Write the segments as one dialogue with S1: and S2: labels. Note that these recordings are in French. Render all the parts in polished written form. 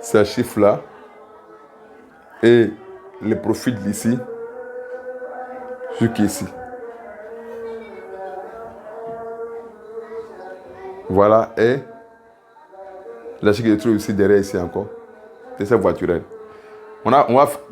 S1: ces chiffres-là et le profil d'ici jusqu'ici. Voilà, et la chiffre que je trouve ici derrière ici encore, c'est cette voiturelle.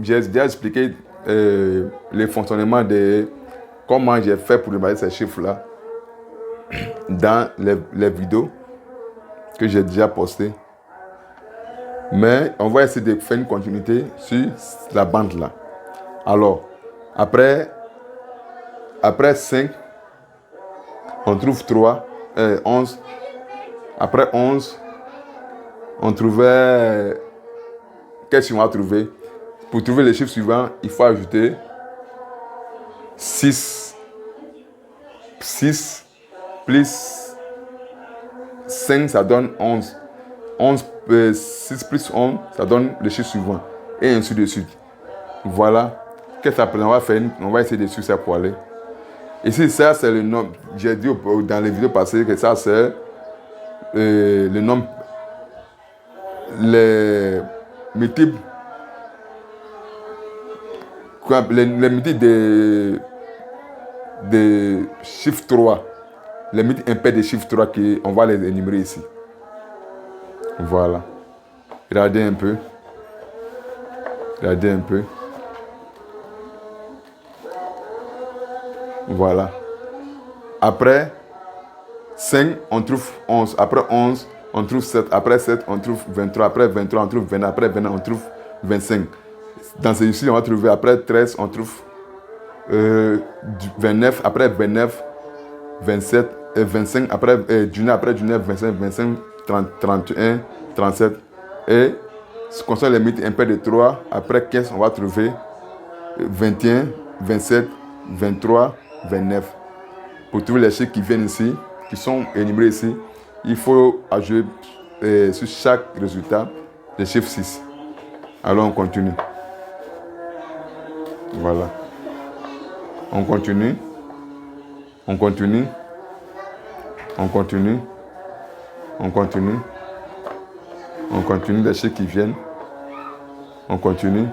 S1: J'ai déjà expliqué le fonctionnement de comment j'ai fait pour remarquer ces chiffres-là dans les vidéos que j'ai déjà postées. Mais on va essayer de faire une continuité sur la bande là. Alors, après 5, on trouve 3, 11. Après 11, on trouvait... Qu'est-ce qu'on va trouver? Pour trouver les chiffres suivants, il faut ajouter 6. 6 plus 5, ça donne 11. 6 plus 11, ça donne le chiffre suivant. Et ainsi de suite. Voilà. Qu'est-ce que ça peut? On va faire on va essayer de suivre ça pour aller. Ici, ça, c'est le nombre. J'ai dit dans les vidéos passées que ça, c'est le nombre. Les multiples. Les multiples de chiffre 3. Les multiples impairs de chiffre 3, on va les énumérer ici. Voilà. Regardez un peu. Regardez un peu. Voilà. Après 5, on trouve 11. Après 11, on trouve 7. Après 7, on trouve 23. Après 23, on trouve 29. Après 29, on trouve 25. Dans celui-ci, on va trouver après 13, on trouve 29. Après 29, 27, 25. Après 19, 25, 25, 30, 31, 37. Et ce qu'on les mythes impairs de 3, après 15, on va trouver 21, 27, 23, 29. Pour trouver les chiffres qui viennent ici, qui sont énumérés ici, il faut ajouter sur chaque résultat le chiffre 6. Alors on continue. Voilà. On continue. On continue. On continue. On continue. On continue les chiffres qui viennent. On continue.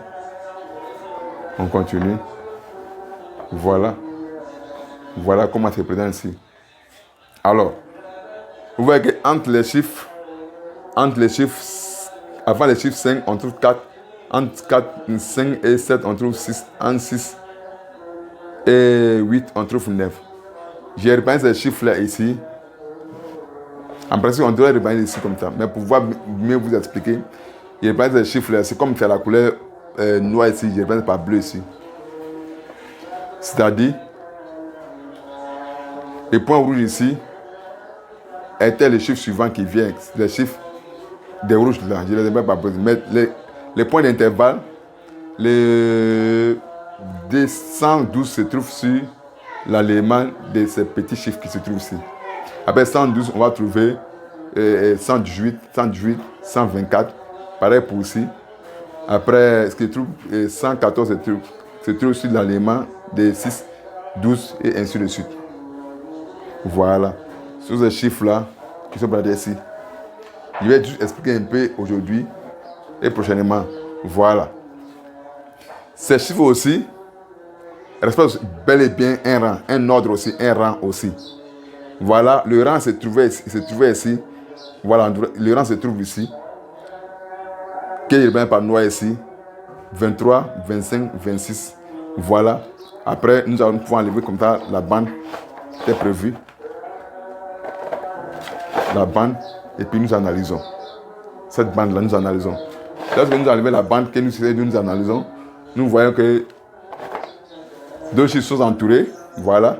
S1: On continue. Voilà. Voilà comment c'est présent ici. Alors, vous voyez qu'entre les chiffres, avant les chiffres 5, on trouve 4. Entre 4, 5 et 7, on trouve 6. Entre 6 et 8, on trouve 9. J'ai repris ces chiffres-là ici. En principe, on devrait reprendre ici comme ça. Mais pour pouvoir mieux vous expliquer, j'ai repris ces chiffres-là. C'est comme c'est la couleur noire ici. J'ai repris par bleu ici. C'est-à-dire, le point rouge ici était le chiffre suivant qui vient. Les chiffres des rouges là. Je ne les ai pas posés. Mais les points d'intervalle, les 112 se trouvent sur l'élément de ces petits chiffres qui se trouvent ici. Après 112, on va trouver 118, 124. Pareil pour ici. Après, ce qui se trouve, 114 se trouve sur l'élément de 6, 12 et ainsi de suite. Voilà. Sur ces chiffres-là qui sont placés ici. Je vais juste expliquer un peu aujourd'hui et prochainement. Voilà. Ces chiffres aussi respectent bel et bien un rang, un ordre aussi, un rang aussi. Voilà, le rang se trouvait ici. Voilà, le rang se trouve ici. Qui est bien par noir ici. 23, 25, 26. Voilà. Après, nous allons pouvoir enlever comme ça la bande qui est prévue. La bande, et puis nous analysons. Cette bande-là, nous analysons. Lorsque nous enlevons la bande que nous analysons, nous voyons que deux chiffres sont entourés. Voilà.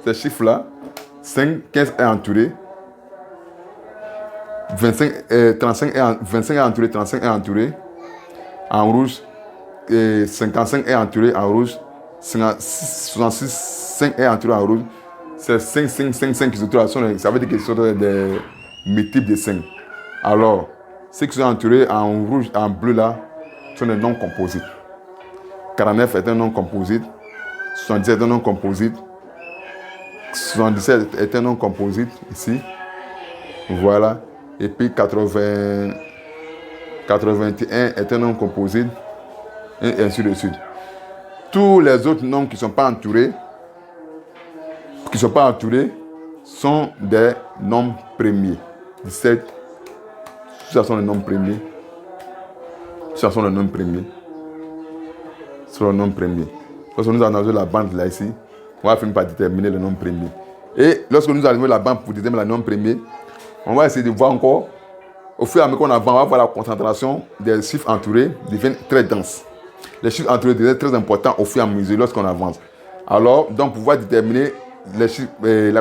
S1: Ces chiffres-là, 5, 15 est entouré. 25 est entouré, 35 est entouré. En rouge, 55 est entouré en rouge. 66, 5 est entouré en rouge. C'est 5, 5, 5, 5 qui se trouvent. Ça veut dire que ce sont des multiples de 5. Alors, ceux qui sont entourés en rouge, en bleu là, sont des non composites. 49 est un non composite. 77 est un non composite. 77 est un non composite ici. Voilà. Et puis 80, 81 est un nombre composite, et ainsi de suite. Tous les autres nombres qui ne sont pas entourés, sont des nombres premiers. 17, ça sont les nombres premiers. Ça sont les nombres premiers. Ce sont les nombres premiers. Lorsque nous analysons la bande là ici, on va finir par déterminer le nombre premier. Et lorsque nous arrivons à la bande pour déterminer le nombre premier, on va essayer de voir encore, au fur et à mesure qu'on avance, on va voir la concentration des chiffres entourés devient très dense. Les chiffres entourés deviennent très importants au fur et à mesure lorsqu'on avance. Alors, donc, pour pouvoir déterminer la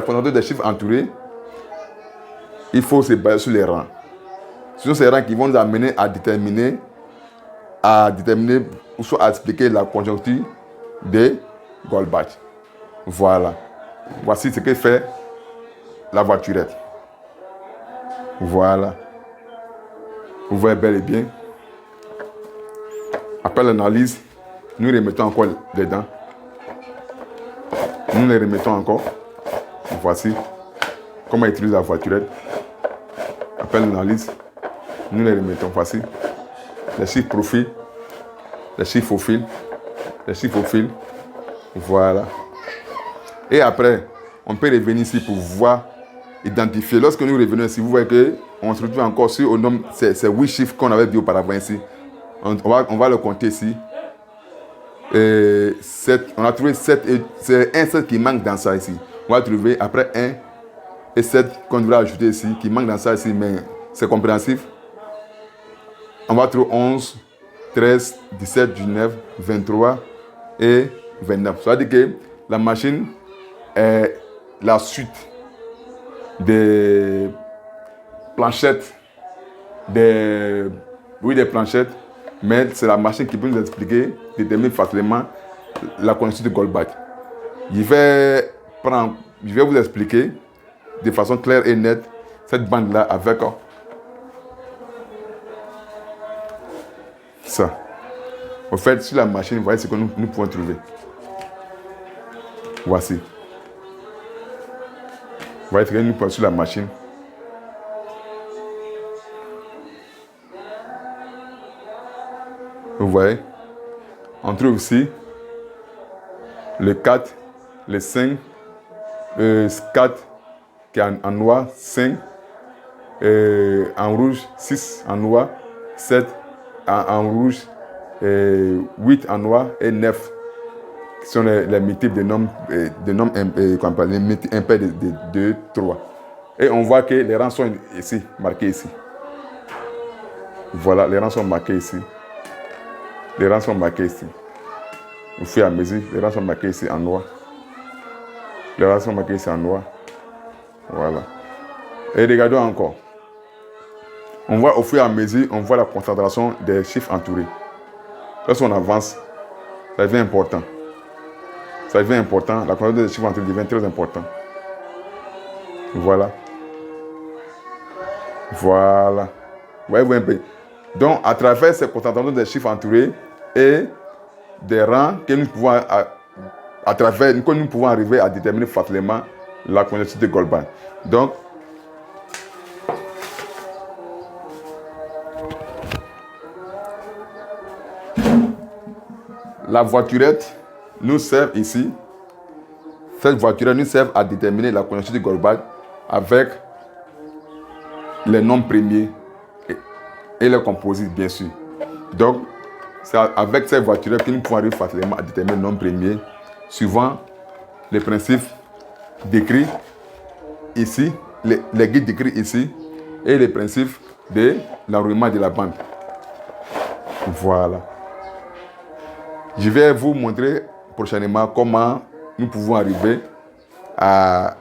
S1: concentration des chiffres entourés, il faut se baser sur les rangs. Ce sont ces rangs qui vont nous amener à déterminer ou soit à expliquer la conjoncture de Goldbach. Voilà. Voici ce que fait la voiturette. Voilà. Vous voyez bel et bien. Après l'analyse, nous remettons encore dedans. Nous les remettons encore. Voici comment utiliser la voiturette. Après l'analyse, nous les remettons. Voici les chiffres profil, les chiffres au fil, les chiffres au fil. Voilà. Et après, on peut revenir ici pour voir, identifier. Lorsque nous revenons ici, vous voyez qu'on se retrouve encore sur au nombre, ces 8 chiffres qu'on avait vu auparavant ici. On va le compter ici. Et 7, on a trouvé 7, et c'est un 7 qui manque dans ça ici. On va trouver après 1 et 7 qu'on devrait ajouter ici, qui manque dans ça ici, mais c'est compréhensif. On va trouver 11, 13, 17, 19, 23 et 29. Ça veut dire que la machine est la suite des planchettes, des planchettes, mais c'est la machine qui peut nous expliquer, déterminer facilement la conjoncture de Goldbach. Je vais vous expliquer de façon claire et nette cette bande-là avec ça. En fait, sur la machine, vous voyez ce que nous pouvons trouver. Voici. Vous voyez ce que nous pouvons sur la machine. Vous voyez, on trouve ici le 4, le 5, 4 qui est en noir, 5, en rouge, 6 en noir, 7 en rouge, 8 en noir et 9 qui sont les multiples de nombres les multiples impairs de 2, 3. Et on voit que les rangs sont ici, marqués ici. Voilà, les rangs sont marqués ici. Les rangs sont marqués ici. Au fur et à mesure, les rangs sont marqués ici en noir. Les rangs sont marqués ici en noir. Voilà. Et regardons encore. On voit au fur et à mesure, on voit la concentration des chiffres entourés. Lorsqu'on avance, ça devient important. Ça devient important. La concentration des chiffres entourés devient très important. Voilà. Voilà. Vous voyez un peu. Donc, à travers cette concentration des chiffres entourés et des rangs que nous pouvons, nous pouvons arriver à déterminer facilement la conjoncture de Goldbach. Donc, la voiturette nous sert ici. Cette voiturette nous sert à déterminer la conjoncture de Goldbach avec les nombres premiers et les composites, bien sûr. Donc, c'est avec cette voiturette que nous pouvons arriver facilement à déterminer le nombre premier suivant les principes décrits ici, les guides décrits ici et les principes de l'enroulement de la bande. Voilà. Je vais vous montrer prochainement comment nous pouvons arriver à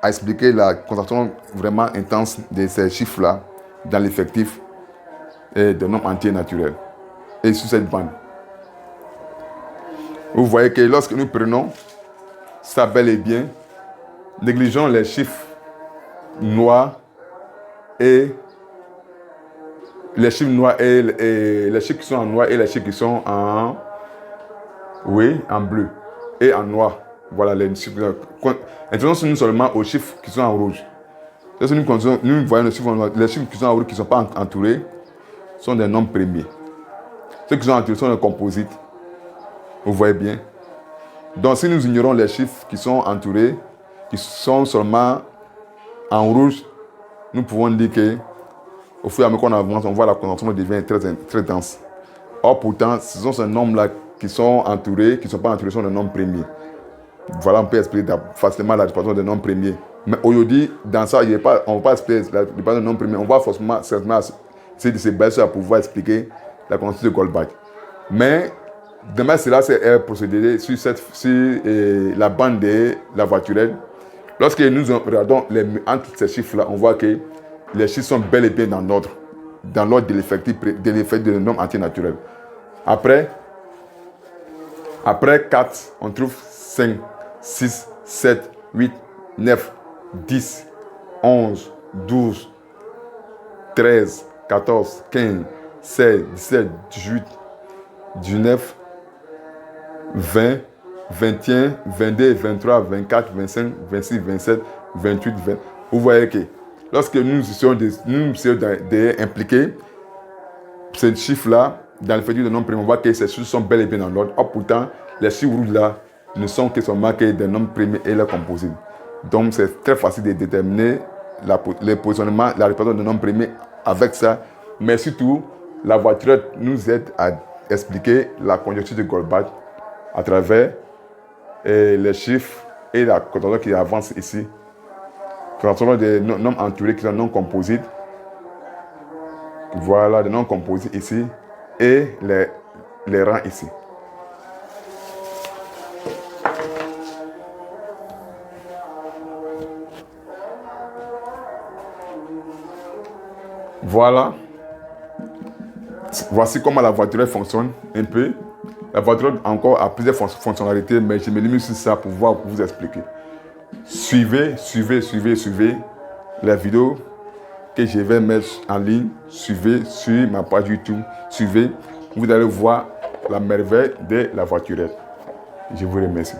S1: expliquer la concentration vraiment intense de ces chiffres-là dans l'effectif et de nombres entiers naturels et sur cette bande. Vous voyez que lorsque nous prenons ça bel et bien, négligeons les chiffres noirs et les chiffres noirs et les chiffres qui sont en noir et les chiffres qui sont en bleu et en noir. Voilà les chiffres. Intéressons-nous seulement aux chiffres qui sont en rouge. Lorsque nous voyons les chiffres qui sont en rouge, qui ne sont pas entourés, sont des nombres premiers. Ceux qui sont entourés sont des composites. Vous voyez bien. Donc si nous ignorons les chiffres qui sont entourés, qui sont seulement en rouge, nous pouvons dire que au fur et à mesure qu'on avance, on voit la concentration devient très dense. Or pourtant, ce sont ces nombres-là qui sont entourés, qui ne sont pas entourés, sont des nombres premiers. Voilà, on peut expliquer facilement la distribution des nombres premiers. Mais aujourd'hui, dans ça, on ne va pas expliquer la distribution des nombres premiers. On va forcément essayer de se baser sur pouvoir expliquer la constante de Goldbach. Mais demain, cela c'est procédé sur la bande de la voiturette. Lorsque nous regardons entre ces chiffres-là, on voit que les chiffres sont bel et bien dans l'ordre de l'effectif de nombre entier naturel. Après 4, on trouve 5, 6, 7, 8, 9, 10, 11, 12, 13, 14, 15, 16, 17, 18, 19, 20, 21, 22, 23, 24, 25, 26, 27, 28, 20. Vous voyez que lorsque nous essayons d'impliquer ces chiffres-là dans le fait de nombres premiers, on voit que ces chiffres sont bel et bien dans l'ordre. Or, pourtant, les chiffres rouges-là ne sont que sont marqués des nombres premiers et leurs composites. Donc, c'est très facile de déterminer le positionnement, la représentation des nombres premiers avec ça. Mais surtout, la voiture nous aide à expliquer la conjoncture de Goldbach à travers les chiffres et la concentration qui avance ici. Concentration des nombres entourés qui sont non composites. Voilà, des nombres composites ici et les rangs ici. Voilà. Voici comment la voiture fonctionne un peu. La voiture encore a plusieurs fonctionnalités, mais je me limite sur ça pour pouvoir vous expliquer. Suivez les vidéos que je vais mettre en ligne. Suivez sur ma page YouTube. Suivez. Vous allez voir la merveille de la voiturette. Je vous remercie.